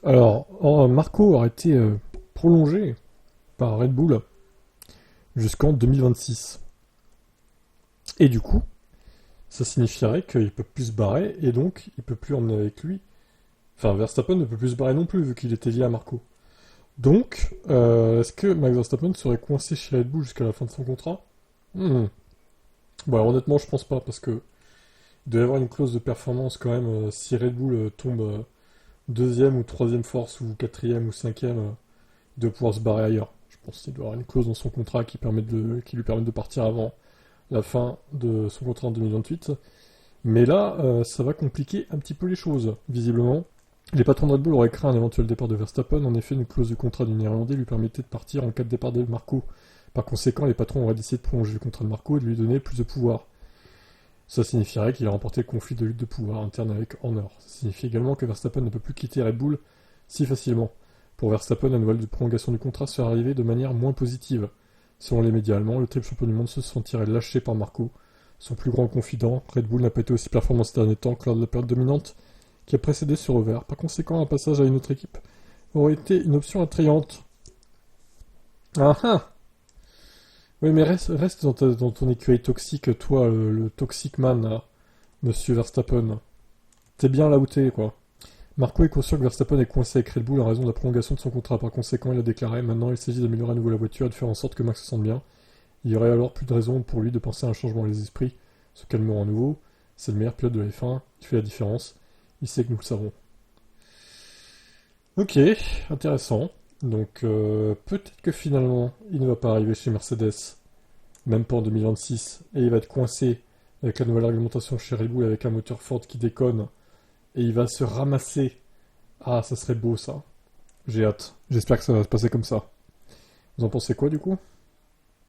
Alors, Marco aurait été prolongé par Red Bull jusqu'en 2026. Et du coup, ça signifierait qu'il peut plus se barrer et donc il peut plus emmener avec lui. Enfin, Verstappen ne peut plus se barrer non plus vu qu'il était lié à Marco. Donc, est-ce que Max Verstappen serait coincé chez Red Bull jusqu'à la fin de son contrat? Hmm. Bon, alors, honnêtement, je pense pas parce que il doit y avoir une clause de performance quand même si Red Bull tombe deuxième ou troisième force ou quatrième ou cinquième, il doit pouvoir se barrer ailleurs. Je pense qu'il doit y avoir une clause dans son contrat qui lui permet de partir avant la fin de son contrat en 2028. Mais là, ça va compliquer un petit peu les choses, visiblement. Les patrons de Red Bull auraient craint un éventuel départ de Verstappen. En effet, une clause de contrat du Néerlandais lui permettait de partir en cas de départ de Marco. Par conséquent, les patrons auraient décidé de prolonger le contrat de Marco et de lui donner plus de pouvoir. Ça signifierait qu'il a remporté le conflit de lutte de pouvoir interne avec Horner. Ça signifie également que Verstappen ne peut plus quitter Red Bull si facilement. Pour Verstappen, la nouvelle de prolongation du contrat serait arrivée de manière moins positive. Selon les médias allemands, le triple champion du monde se sentirait lâché par Marco. Son plus grand confident, Red Bull n'a pas été aussi performant ces derniers temps que lors de la période dominante qui a précédé ce revers. Par conséquent, un passage à une autre équipe aurait été une option attrayante. Ah ah. Oui, mais reste dans ton écueil toxique, toi, le toxic man, là, monsieur Verstappen. T'es bien là où t'es, quoi. Marco est conscient que Verstappen est coincé avec Red Bull en raison de la prolongation de son contrat. Par conséquent, il a déclaré: maintenant, il s'agit d'améliorer à nouveau la voiture et de faire en sorte que Max se sente bien. Il y aurait alors plus de raison pour lui de penser à un changement. Les esprits se calmeront à nouveau. C'est le meilleur pilote de la F1, il fait la différence. Il sait que nous le savons. Ok, intéressant. Donc, peut-être que finalement, il ne va pas arriver chez Mercedes, même pas en 2026, et il va être coincé avec la nouvelle réglementation chez Red Bull avec un moteur Ford qui déconne, et il va se ramasser. Ah, ça serait beau ça. J'ai hâte. J'espère que ça va se passer comme ça. Vous en pensez quoi du coup?